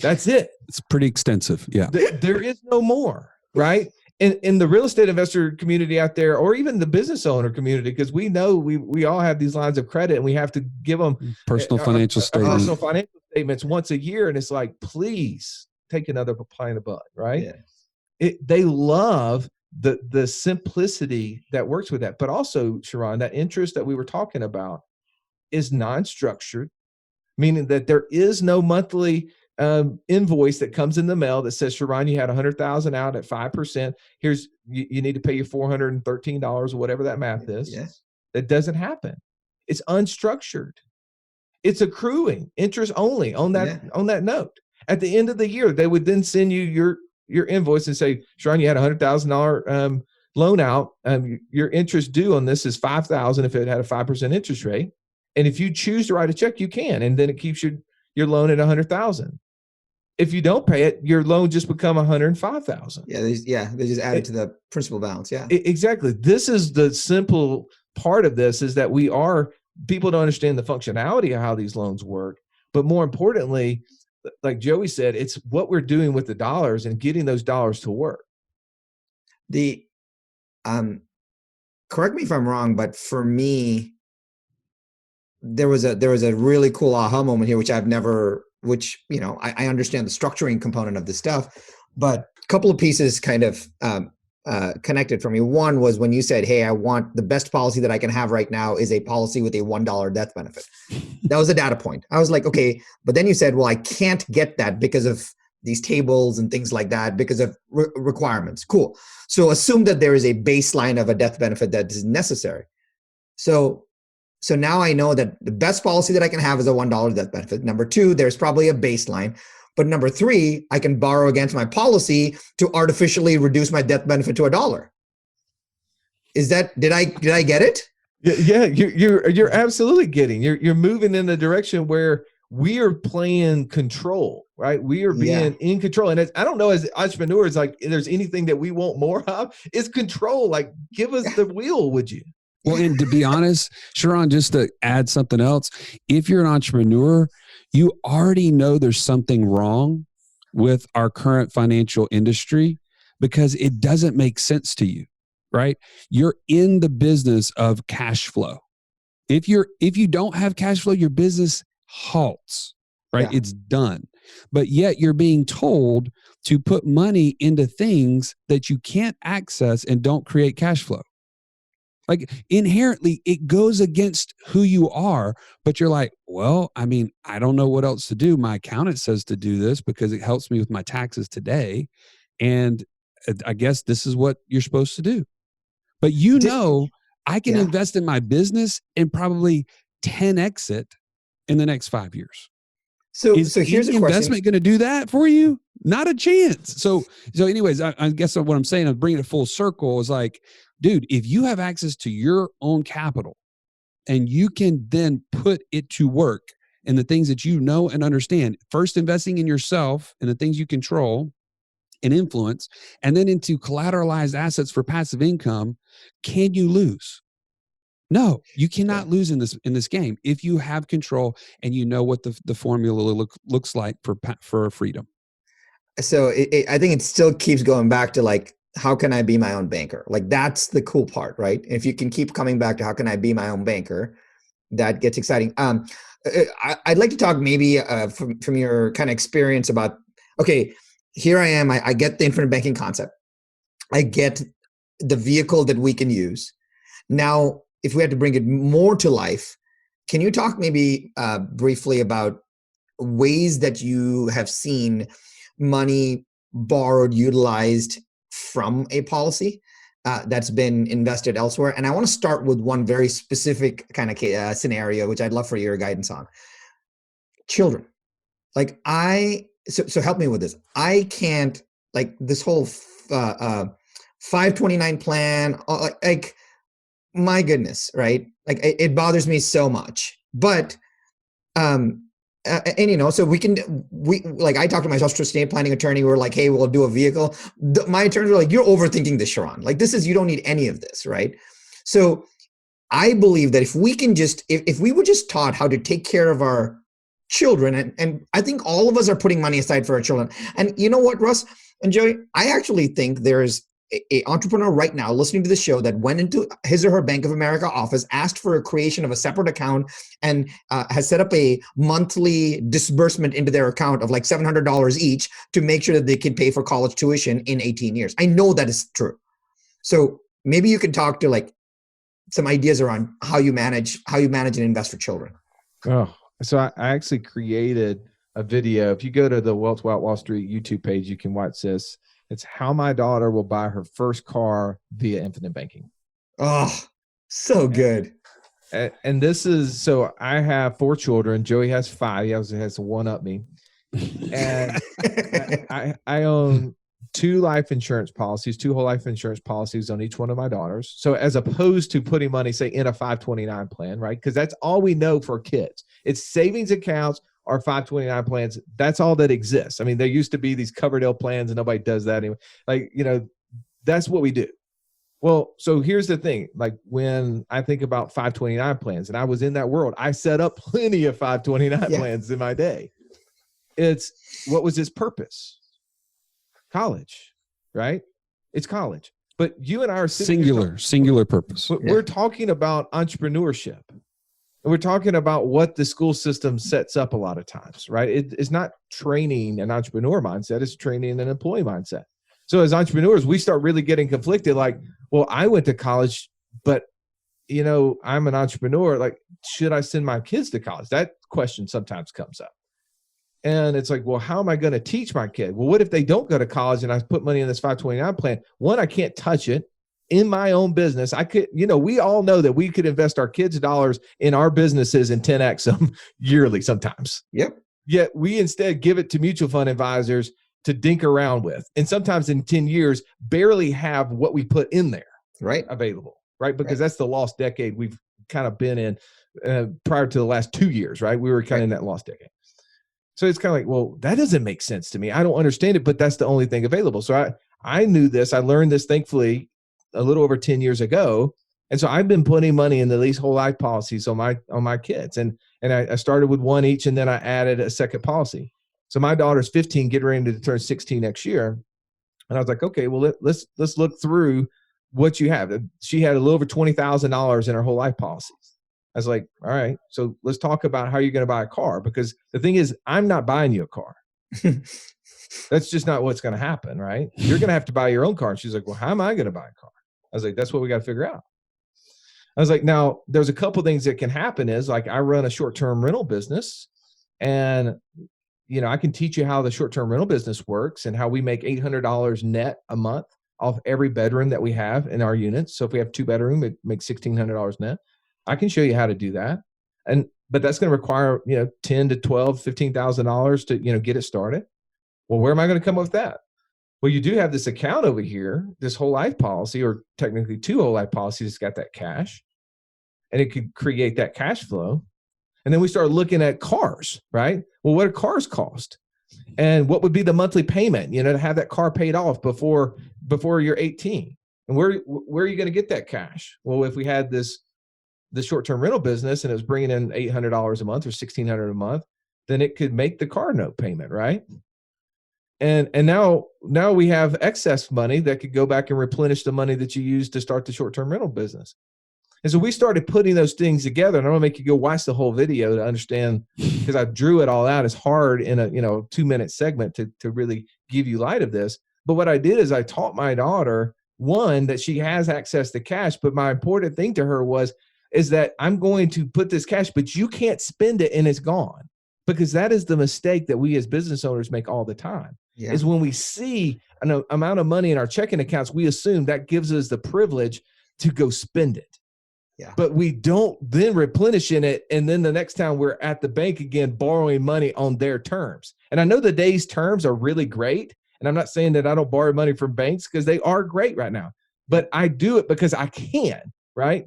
That's it. It's pretty extensive. Yeah. There is no more, right? In the real estate investor community out there, or even the business owner community, because we know we all have these lines of credit and we have to give them personal financial statements once a year. And it's like, please take another pint of Bud, right? Yeah. They love the simplicity that works with that. But also, Sharran, that interest that we were talking about is non-structured, meaning that there is no monthly invoice that comes in the mail that says, Sharran, you had 100,000 out at 5%. Here's, you need to pay your $413 or whatever that math is. Yes. That doesn't happen. It's unstructured. It's accruing interest only on that note. At the end of the year, they would then send you your invoice and say, Sharran, you had $100,000 loan out. Your interest due on this is $5,000 if it had a 5% interest rate. And if you choose to write a check, you can, and then it keeps your loan at $100,000. If you don't pay it, your loan just become $105,000. They just add it to the principal balance. Yeah, exactly. This is the simple part of this, is that people don't understand the functionality of how these loans work. But more importantly, like Joey said, it's what we're doing with the dollars and getting those dollars to work. Correct me if I'm wrong, but for me, there was a really cool aha moment here, which I understand the structuring component of this stuff, but a couple of pieces kind of connected for me. One was when you said, hey, I want the best policy that I can have right now is a policy with a $1 death benefit. That was a data point. I was like, okay, but then you said, well, I can't get that because of these tables and things like that, because of requirements. Cool. So assume that there is a baseline of a death benefit that is necessary. So now I know that the best policy that I can have is a $1 death benefit. Number two, there's probably a baseline. But number three, I can borrow against my policy to artificially reduce my death benefit to $1. Is that, did I get it? Yeah, you're absolutely getting. You're moving in the direction where we are playing control, right? We are being in control. And I don't know, as entrepreneurs, like, if there's anything that we want more of, it's control. Like, give us the wheel, would you? Well, and to be honest, Sharran, just to add something else, if you're an entrepreneur, you already know there's something wrong with our current financial industry because it doesn't make sense to you, right? You're in the business of cash flow. If you don't have cash flow, your business halts, right? Yeah. It's done. But yet you're being told to put money into things that you can't access and don't create cash flow. Like, inherently, it goes against who you are, but you're like, well, I mean, I don't know what else to do. My accountant says to do this because it helps me with my taxes today. And I guess this is what you're supposed to do. But I can invest in my business and probably 10x it in the next 5 years. So Is here's a question. investment going to do that for you? Not a chance. So anyways, I guess what I'm saying, I'm bringing it full circle, is like, dude, if you have access to your own capital and you can then put it to work in the things that you know and understand, first investing in yourself and the things you control and influence, and then into collateralized assets for passive income, can you lose? No, you cannot lose in this game if you have control and you know what the formula looks like for freedom. So I think it still keeps going back to, like, how can I be my own banker? Like, that's the cool part, right? If you can keep coming back to how can I be my own banker, that gets exciting. I'd like to talk maybe from your kind of experience about, okay, here I am. I get the infinite banking concept. I get the vehicle that we can use. Now, if we had to bring it more to life, can you talk maybe briefly about ways that you have seen money borrowed, utilized from a policy that's been invested elsewhere? And I want to start with one very specific kind of scenario, which I'd love for your guidance on. Children. Like, so help me with this. I can't, like, this whole 529 plan, like, my goodness, right? Like, it bothers me so much. But and so we like, I talked to my social estate planning attorney. We're like, hey, we'll do a vehicle. My attorneys were like, you're overthinking this, Sharran. Like, you don't need any of this, right? So I believe that if we can just, if we were just taught how to take care of our children, and I think all of us are putting money aside for our children. And you know what, Russ and Joey, I actually think there's a entrepreneur right now listening to the show that went into his or her Bank of America office, asked for a creation of a separate account, and has set up a monthly disbursement into their account of like $700 each to make sure that they can pay for college tuition in 18 years. I know that is true. So maybe you can talk to, like, some ideas around how you manage and invest for children. Oh, so I actually created a video. If you go to the Wealth Without Wall Street YouTube page, you can watch this. It's how my daughter will buy her first car via infinite banking. Oh, so good. And this is, so I have 4 children. Joey has 5. He has to one up me. And I own 2 life insurance policies, 2 whole life insurance policies on each one of my daughters. So as opposed to putting money, say, in a 529 plan, right? Because that's all we know for kids. It's savings accounts or 529 plans. That's all that exists. I mean, there used to be these Coverdale plans and nobody does that anymore. Like, that's what we do. Well, so here's the thing. Like, when I think about 529 plans, and I was in that world, I set up plenty of 529 plans in my day. It's, what was its purpose? College, right? It's college. But you and I are singular purpose. We're talking about entrepreneurship. We're talking about what the school system sets up a lot of times, right? It's not training an entrepreneur mindset, it's training an employee mindset. So as entrepreneurs, we start really getting conflicted. Like, well, I went to college, but I'm an entrepreneur. Like, should I send my kids to college? That question sometimes comes up. And it's like, well, how am I going to teach my kid? Well, what if they don't go to college and I put money in this 529 plan? One, I can't touch it. in my own business, I could, we all know that we could invest our kids' dollars in our businesses and 10x them yearly sometimes. Yep. Yet we instead give it to mutual fund advisors to dink around with. And sometimes in 10 years, barely have what we put in there available, right? Because that's the lost decade we've kind of been in prior to the last 2 years, right? We were kind of in that lost decade. So it's kind of like, well, that doesn't make sense to me. I don't understand it, but that's the only thing available. So I knew this. I learned this, thankfully, a little over 10 years ago. And so I've been putting money into these whole life policies on my kids. And I started with one each, and then I added a second policy. So my daughter's 15, getting ready to turn 16 next year. And I was like, okay, well, let's look through what you have. She had a little over $20,000 in her whole life policies. I was like, all right, so let's talk about how you're going to buy a car, because the thing is, I'm not buying you a car. That's just not what's going to happen, right? You're going to have to buy your own car. And she's like, well, how am I going to buy a car? I was like, that's what we got to figure out. I was like, now there's a couple things that can happen is, like, I run a short-term rental business, and I can teach you how the short-term rental business works and how we make $800 net a month off every bedroom that we have in our units. So if we have 2-bedroom, it makes $1,600 net. I can show you how to do that. But that's going to require, $10 to $12, $15,000 to, get it started. Well, where am I going to come up with that? Well, you do have this account over here, this whole life policy, or technically 2 whole life policies, that's got that cash, and it could create that cash flow. And then we start looking at cars, right? Well, what do cars cost? And what would be the monthly payment, to have that car paid off before you're 18? And where are you going to get that cash? Well, if we had the short-term rental business and it was bringing in $800 a month or $1,600 a month, then it could make the car note payment, right? And now we have excess money that could go back and replenish the money that you used to start the short-term rental business. And so we started putting those things together, and I'm going to make you go watch the whole video to understand, because I drew it all out. It's hard in a 2-minute segment to really give you light of this. But what I did is I taught my daughter, one, that she has access to cash, but my important thing to her is that I'm going to put this cash, but you can't spend it and it's gone. Because that is the mistake that we as business owners make all the time. Yeah. Is when we see an amount of money in our checking accounts, we assume that gives us the privilege to go spend it. Yeah. But we don't then replenish in it. And then the next time we're at the bank again, borrowing money on their terms. And I know the day's terms are really great. And I'm not saying that I don't borrow money from banks, because they are great right now. But I do it because I can, right?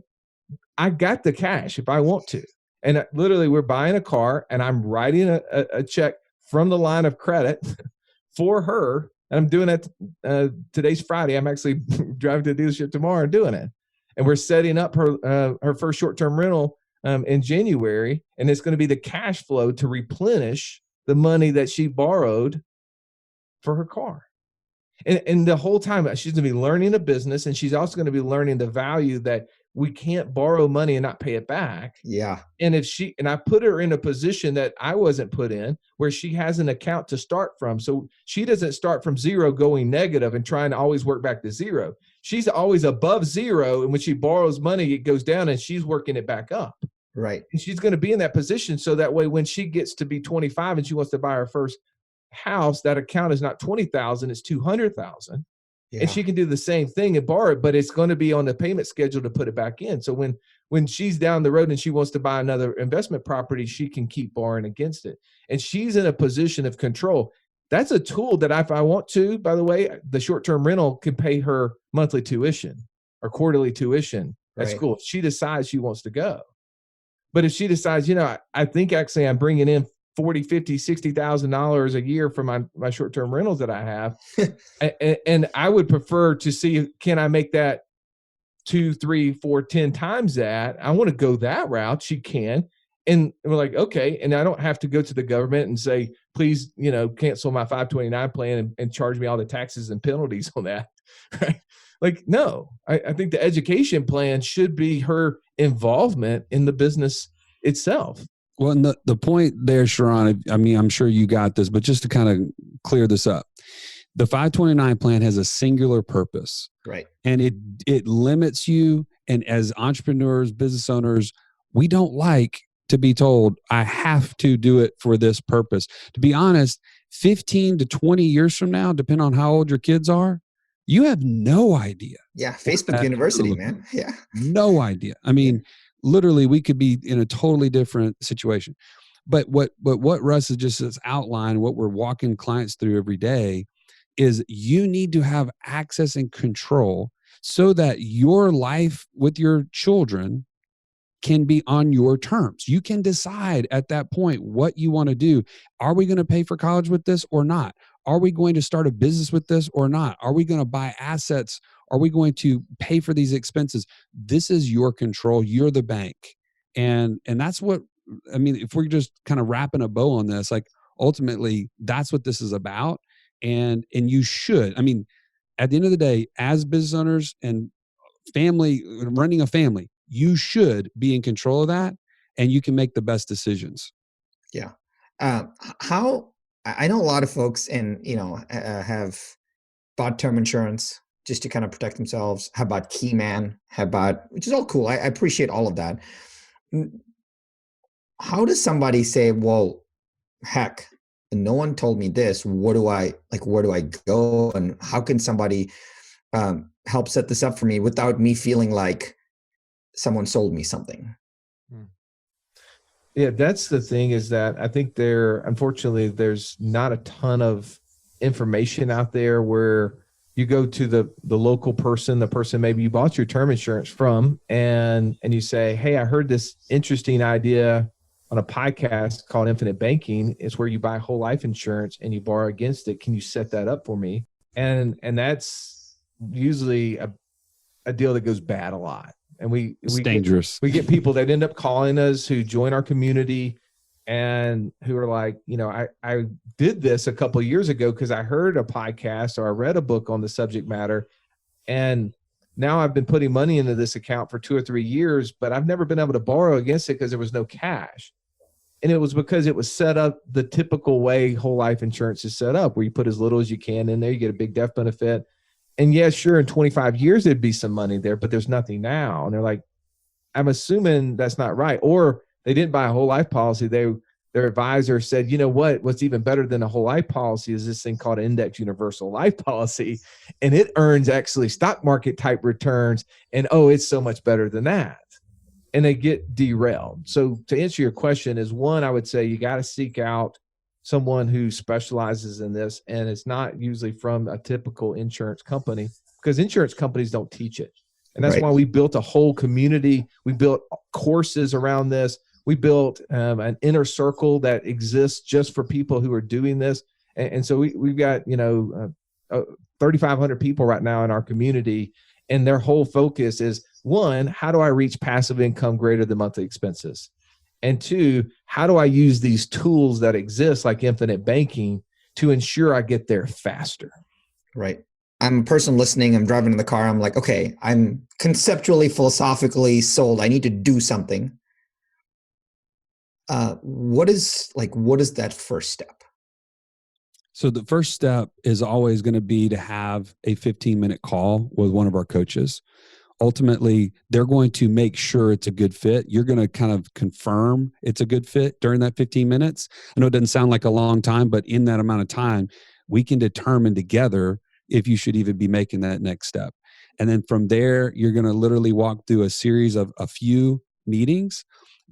I got the cash if I want to. And literally, we're buying a car, and I'm writing a check from the line of credit for her. And I'm doing it. Today's Friday. I'm actually driving to the dealership tomorrow and doing it. And we're setting up her first short-term rental in January. And it's going to be the cash flow to replenish the money that she borrowed for her car. And the whole time, she's going to be learning a business, and she's also going to be learning the value that we can't borrow money and not pay it back. Yeah. And I put her in a position that I wasn't put in, where she has an account to start from. So she doesn't start from zero going negative and trying to always work back to zero. She's always above zero. And when she borrows money, it goes down, and she's working it back up. Right. And she's going to be in that position. So that way, when she gets to be 25 and she wants to buy her first house, that account is not 20,000, it's 200,000. Yeah. And she can do the same thing and borrow it, but it's going to be on the payment schedule to put it back in. So when she's down the road and she wants to buy another investment property, she can keep borrowing against it. And she's in a position of control. That's a tool that if I want to, by the way, the short-term rental can pay her monthly tuition or quarterly tuition at school if she decides she wants to go. But if she decides, I think actually I'm bringing in $40,000, $50,000, $60,000 a year for my short-term rentals that I have. and I would prefer to see, can I make that 2, 3, 4, 10 times that? I want to go that route. She can. And we're like, okay. And I don't have to go to the government and say, please, cancel my 529 plan and charge me all the taxes and penalties on that. Right? Like, no, I think the education plan should be her involvement in the business itself. Well, and the point there, Sharran, I mean, I'm sure you got this, but just to kind of clear this up, the 529 plan has a singular purpose. Right. And it limits you. And as entrepreneurs, business owners, we don't like to be told, I have to do it for this purpose. To be honest, 15 to 20 years from now, depending on how old your kids are, You have no idea. Yeah. Facebook University, man. Yeah. No idea. I mean, literally, we could be in a totally different situation. But what Russ has just outlined, what we're walking clients through every day, is you need to have access and control so that your life with your children can be on your terms. You can decide at that point what you want to do. Are we going to pay for college with this or not? Are we going to start a business with this or not? Are we going to buy assets? Are we going to pay for these expenses? This is your control. You're the bank. And that's what, I mean, if we're just kind of wrapping a bow on this, like ultimately that's what this is about. And you should, I mean, at the end of the day, as business owners and running a family, you should be in control of that, and you can make the best decisions. Yeah. How I know a lot of folks, and have bought term insurance just to kind of protect themselves. Have bought key man, which is all cool. I appreciate all of that. How does somebody say, well, heck, no one told me this. Where do I go? And how can somebody help set this up for me without me feeling like someone sold me something? Yeah, that's the thing, is that I think unfortunately, there's not a ton of information out there where you go to the local person, the person maybe you bought your term insurance from, and you say, hey, I heard this interesting idea on a podcast called Infinite Banking. It's where you buy whole life insurance and you borrow against it. Can you set that up for me? And that's usually a deal that goes bad a lot. And it's dangerous. We get people that end up calling us who join our community and who are like, I did this a couple of years ago because I heard a podcast or I read a book on the subject matter. And now I've been putting money into this account for 2 or 3 years, but I've never been able to borrow against it because there was no cash. And it was because it was set up the typical way whole life insurance is set up, where you put as little as you can in there, you get a big death benefit. And yeah, sure, in 25 years, there'd be some money there, but there's nothing now. And they're like, I'm assuming that's not right. Or they didn't buy a whole life policy. Their advisor said, you know what's even better than a whole life policy is this thing called an index universal life policy. And it earns actually stock market type returns. And it's so much better than that. And they get derailed. So to answer your question is, one, I would say you got to seek out someone who specializes in this, and it's not usually from a typical insurance company, because insurance companies don't teach it. And that's why we built a whole community. We built courses around this. We built an inner circle that exists just for people who are doing this. And so we've got 3,500 people right now in our community, and their whole focus is, one, how do I reach passive income greater than monthly expenses? And two, how do I use these tools that exist like infinite banking to ensure I get there faster? Right. I'm a person listening. I'm driving in the car. I'm like, okay, I'm conceptually, philosophically sold. I need to do something. What is that first step? So the first step is always going to be to have a 15-minute call with one of our coaches. Ultimately, they're going to make sure it's a good fit. You're going to kind of confirm it's a good fit during that 15 minutes. I know it doesn't sound like a long time, but in that amount of time, we can determine together if you should even be making that next step. And then from there, you're going to literally walk through a series of a few meetings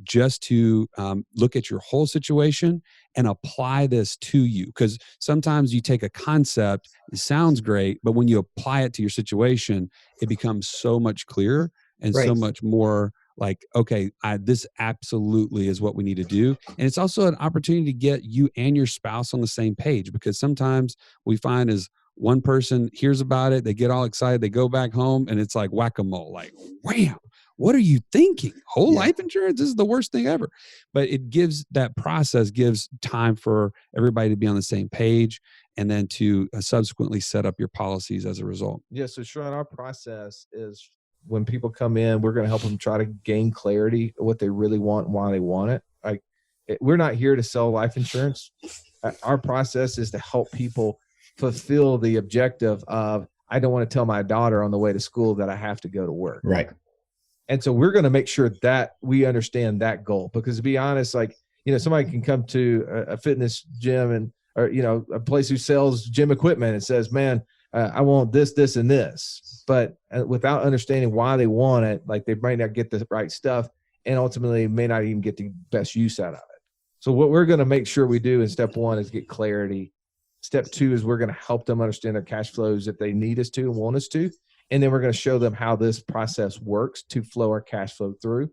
just to look at your whole situation and apply this to you. Because sometimes you take a concept, it sounds great, but when you apply it to your situation, it becomes so much clearer and so much more like, okay, this absolutely is what we need to do. And it's also an opportunity to get you and your spouse on the same page, because sometimes we find is one person hears about it, they get all excited, they go back home, and it's like whack-a-mole, like, wham. What are you thinking? Whole life insurance? This is the worst thing ever. But that process gives time for everybody to be on the same page, and then to subsequently set up your policies as a result. Yeah. So Sharran, our process is, when people come in, we're going to help them try to gain clarity of what they really want and why they want it. Like, we're not here to sell life insurance. Our process is to help people fulfill the objective of, I don't want to tell my daughter on the way to school that I have to go to work. Right. And so we're going to make sure that we understand that goal, because to be honest, like, somebody can come to a fitness gym or a place who sells gym equipment and says, man, I want this, this, and this, but without understanding why they want it, like they might not get the right stuff, and ultimately may not even get the best use out of it. So what we're going to make sure we do in step 1 is get clarity. Step 2 is we're going to help them understand their cash flows if they need us to and want us to. And then we're going to show them how this process works to flow our cash flow through.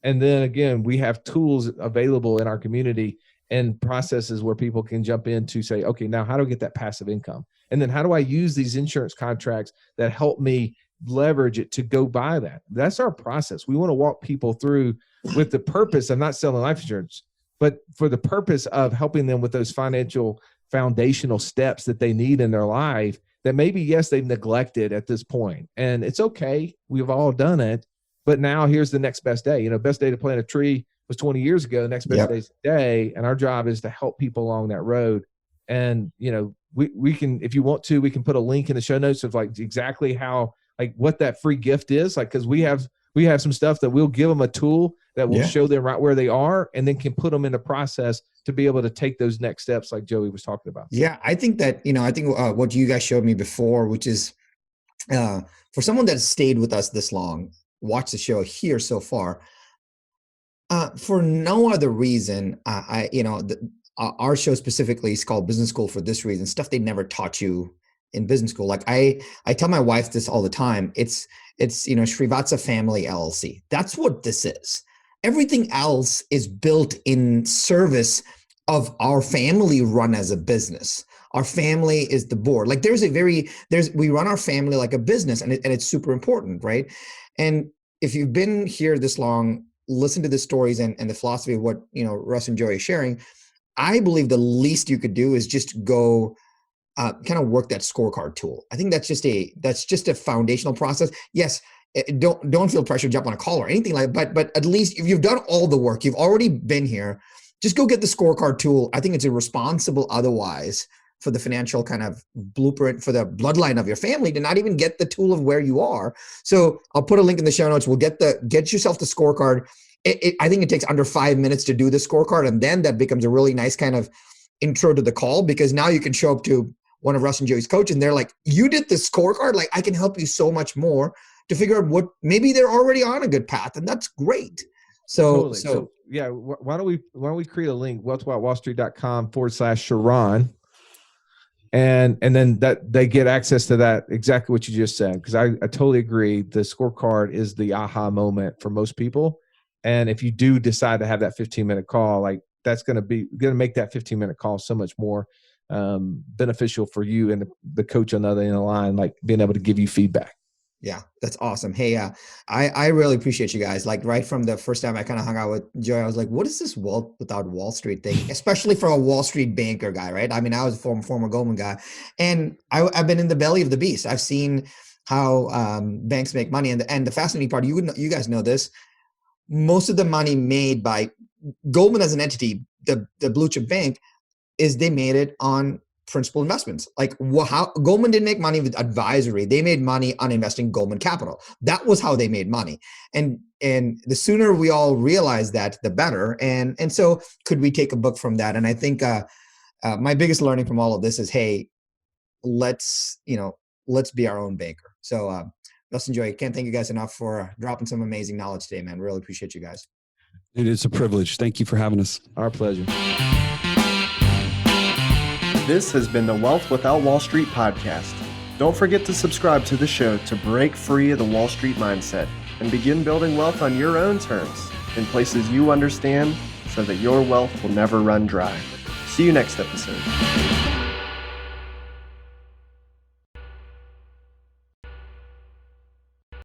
And then again, we have tools available in our community and processes where people can jump in to say, okay, now how do I get that passive income? And then how do I use these insurance contracts that help me leverage it to go buy that? That's our process. We want to walk people through with the purpose of not selling life insurance, but for the purpose of helping them with those financial foundational steps that they need in their life that maybe, yes, they've neglected at this point. And it's okay. We've all done it. But now here's the next best day. Best day to plant a tree was 20 years ago. The next best day is today. And our job is to help people along that road. And, we can, if you want to, we can put a link in the show notes of like exactly how, like what that free gift is. Like, cause we have some stuff that we'll give them a tool that will show them right where they are and then can put them in the process to be able to take those next steps like Joey was talking about. Yeah. I think that, what you guys showed me before, which is for someone that's stayed with us this long, watch the show here so far, for no other reason, our show specifically is called Business School for this reason, stuff they never taught you in business school. Like I tell my wife this all the time. It's Srivatsaa Family LLC. That's what this is. Everything else is built in service of our family run as a business. Our family is the board. Like we run our family like a business, and it's super important, right? And if you've been here this long, listen to the stories and the philosophy of what Russ and Joey are sharing. I believe the least you could do is just go kind of work that scorecard tool. I think that's just a foundational process. Yes, don't feel pressure to jump on a call or anything like that. But at least if you've done all the work, you've already been here, just go get the scorecard tool. I think it's irresponsible otherwise for the financial kind of blueprint for the bloodline of your family to not even get the tool of where you are. So I'll put a link in the show notes. We'll get yourself the scorecard. I think it takes under 5 minutes to do the scorecard. And then that becomes a really nice kind of intro to the call, because now you can show up to one of Russ and Joey's coaches and they're like, you did the scorecard. Like, I can help you so much more to figure out what, maybe they're already on a good path, and that's great. So yeah, why don't we create a link, wealthwithoutwallstreet.com/Sharran. And then that they get access to that, exactly what you just said. Cause I totally agree. The scorecard is the aha moment for most people. And if you do decide to have that 15-minute call, like that's going to make that 15-minute call so much more beneficial for you and the coach on the other end of the line, like being able to give you feedback. Yeah, that's awesome. Hey, I really appreciate you guys. Like right from the first time I kind of hung out with Joey, I was like, what is this wealth without Wall Street thing? Especially for a Wall Street banker guy, right? I mean, I was a former Goldman guy, and I've been in the belly of the beast. I've seen how banks make money. And the fascinating part, you guys know this, most of the money made by Goldman as an entity, the blue chip bank, is they made it on principal investments. Like how Goldman didn't make money with advisory. They made money on investing Goldman capital. That was how they made money. And the sooner we all realize that, the better. And so could we take a book from that? And I think my biggest learning from all of this is, hey, let's be our own banker. So Russ and Joey, can't thank you guys enough for dropping some amazing knowledge today, man. Really appreciate you guys. It's a privilege. Thank you for having us. Our pleasure. This has been the Wealth Without Wall Street podcast. Don't forget to subscribe to the show to break free of the Wall Street mindset and begin building wealth on your own terms in places you understand, so that your wealth will never run dry. See you next episode.